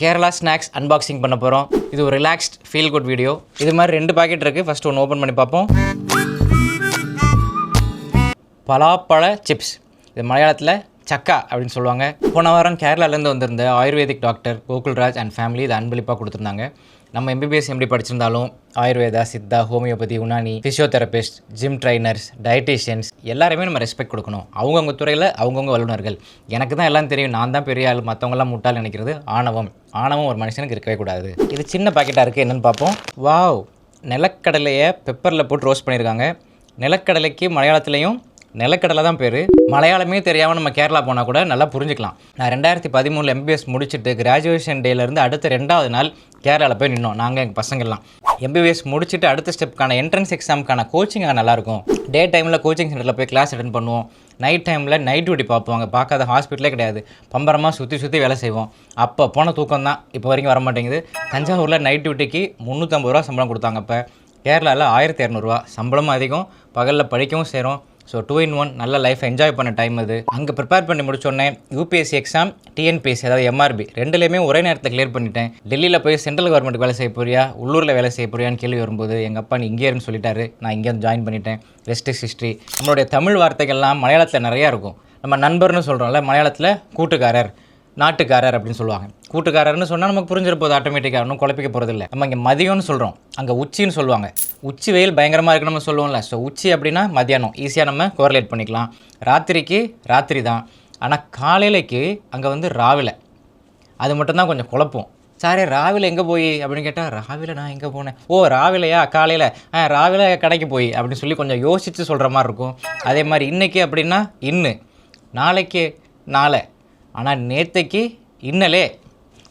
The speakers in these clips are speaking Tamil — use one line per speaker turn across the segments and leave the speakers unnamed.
கேரளா ஸ்நாக்ஸ் அன்பாக்சிங் பண்ண போகிறோம். இது ஒரு ரிலாக்ஸ்ட் ஃபீல் குட் வீடியோ. இது மாதிரி 2 பாக்கெட் இருக்குது. ஃபஸ்ட்டு ஒன்று ஓப்பன் பண்ணி பார்ப்போம். பலாப்பழ சிப்ஸ், இது மலையாளத்தில் சக்கா அப்படின்னு சொல்லுவாங்க. போன வாரம் கேரளாலேருந்து வந்திருந்த Ayurvedic doctor Gokulraj and family இது அன்பளிப்பாக கொடுத்துருந்தாங்க. நம்ம MBBS எப்படி படிச்சிருந்தாலும் Ayurveda, Siddha, homeopathy, Unani, physiotherapist, gym trainers, dietitians எல்லாருமே நம்ம ரெஸ்பெக்ட் கொடுக்கணும். அவங்கவுங்க துறையில் அவங்கவுங்க வல்லுநர்கள். எனக்கு தான் எல்லாம் தெரியும், நான் தான் பெரிய ஆள், மற்றவங்களாம் முட்டால் நினைக்கிறது ஆணவம் ஒரு மனுஷனுக்கு இருக்கவே கூடாது. இது சின்ன பாக்கெட்டாக இருக்குது, என்னென்னு பார்ப்போம். வாவ், நிலக்கடலையை பெப்பரில் போட்டு ரோஸ்ட் பண்ணியிருக்காங்க. நிலக்கடலைக்கு மலையாளத்துலேயும் நிலக்கடலை தான் பேர். மலையாளமே தெரியாமல் நம்ம கேரளா போனால் கூட நல்லா புரிஞ்சுக்கலாம். நான் 2013 MBBS முடிச்சுட்டு கிராஜுவேஷன் டேலேருந்து அடுத்த 2வது நாள் கேரளாவில் போய் நின்னோம் நாங்கள் எங்கள் பசங்கள்லாம். MBBS முடிச்சுட்டு அடுத்த ஸ்டெப்புக்கான என்ட்ரன்ஸ் எக்ஸாமுக்கான கோச்சிங் அங்கே நல்லாயிருக்கும். டே டைமில் கோச்சிங் சென்டரில் போய் கிளாஸ் அட்டென்ட் பண்ணுவோம். நைட் டைமில் நைட் டியூட்டி பார்ப்போம். பார்க்காத ஹாஸ்பிட்டலே கிடையாது. பம்பரமாக சுற்றி வேலை செய்வோம். அப்போ போன தூக்கம் தான் இப்போ வரைக்கும் வர மாட்டேங்குது. தஞ்சாவூரில் நைட் டியூட்டிக்கு 350 ரூபா சம்பளம் கொடுத்தாங்க. இப்போ கேரளாவில் 1200 ரூபா சம்பளமும் அதிகம், பகலில் படிக்கவும் சேரும். ஸோ 2 in 1 நல்ல லைஃப் என்ஜாய் பண்ண டைம் அது. அங்கே ப்ரிப்பேர் பண்ணி முடிச்சோடனே UPSC எக்ஸாம், TNPSC அதாவது MRB ரெண்டுலேயுமே ஒரே நேரத்தில் கிளியர் பண்ணிட்டேன். டெல்லியில் போய் சென்ட்ரல் கவர்மெண்ட் வேலை செய்ய போறியா, உள்ளூரில் வேலை செய்ய போறியான்னு கேள்வி வரும்போது எங்கள் அப்பா நீ இங்கே இருன்னு சொல்லிட்டாரு. நான் இங்கே வந்து ஜாயின் பண்ணிட்டேன். Rest is history. நம்மளுடைய தமிழ் வார்த்தைகள்லாம் மலையாளத்தில் நிறையா இருக்கும். நம்ம நண்பர்னு சொல்கிறோம்ல, மலையாளத்தில் கூட்டுக்காரர், நாட்டுக்காரர் அப்படின்னு சொல்லுவாங்க. கூட்டுக்காரர்னு சொன்னால் நமக்கு புரிஞ்சிருப்போது ஆட்டோமேட்டிக்காக, ஒன்றும் குழப்பிக்க போகிறதில்ல. நம்ம இங்கே மதியம்னு சொல்கிறோம், அங்கே உச்சின்னு சொல்லுவாங்க. உச்சி வெயில் பயங்கரமாக இருக்குன்னு நம்ம சொல்லுவோம்ல. ஸோ உச்சி அப்படின்னா மத்தியானம், ஈஸியாக நம்ம கோரிலேட் பண்ணிக்கலாம். ராத்திரிக்கு ராத்திரி தான், ஆனால் காலையிலைக்கு அங்கே வந்து ராவிலை. அது மட்டும்தான் கொஞ்சம் குழப்பம். சாரே ராவிலை எங்கே போய் அப்படின்னு கேட்டால், ராவிலை நான் எங்கே போனேன், ஓ ராவிலையா காலையில், ராவிலை கடைக்கு போய் அப்படின்னு சொல்லி கொஞ்சம் யோசித்து சொல்கிற மாதிரி இருக்கும். அதே மாதிரி இன்றைக்கி அப்படின்னா இன்னு, நாளைக்கு நாளை, ஆனால் நேற்றைக்கு இன்னலே.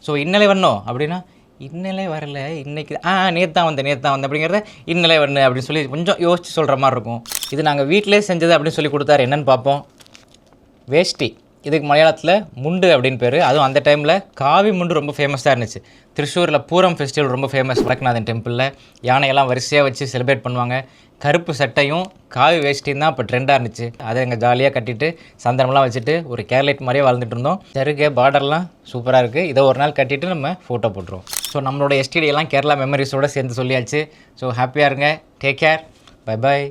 ஸோ இன்னலே வரணும் அப்படின்னா இன்னலே வரல, இன்றைக்கி நேற்று தான் வந்தேன் அப்படிங்கிறத இன்னலே வரணும் அப்படின்னு சொல்லி கொஞ்சம் யோசித்து சொல்கிற மாதிரி இருக்கும். இது நாங்கள் வீட்டிலே செஞ்சது அப்படின்னு சொல்லி கொடுத்தாரு. என்னென்னு பார்ப்போம். வேஷ்டி, இதுக்கு மலையாளத்தில் முண்டு அப்படின்னு பேர். அதுவும் அந்த டைமில் காவி முண்டு ரொம்ப ஃபேமஸாக இருந்துச்சு. திருச்சூரில் பூரம் ஃபெஸ்டிவல் ரொம்ப ஃபேமஸ். வடக்குநாதன் டெம்பிளில் யானையெல்லாம் வரிசையாக வச்சு செலிப்ரேட் பண்ணுவாங்க. கருப்பு சட்டையும் காவி வேஷ்டியும் தான் இப்போ ட்ரெண்டாக இருந்துச்சு. அதை எங்கள் ஜாலியாக கட்டிட்டு சந்தனம்லாம் வச்சுட்டு ஒரு கேரளைட் மாதிரியே வாழ்ந்துட்டு இருந்தோம். சருகே பார்டர்லாம் சூப்பராக இருக்குது. இதை ஒரு நாள் கட்டிட்டு நம்ம ஃபோட்டோ போட்டுருவோம். ஸோ நம்மளோட STD எல்லாம் கேரளா மெமரிஸோடு சேர்ந்து சொல்லியாச்சு. ஸோ ஹாப்பியாக இருங்க. Take care. Bye bye.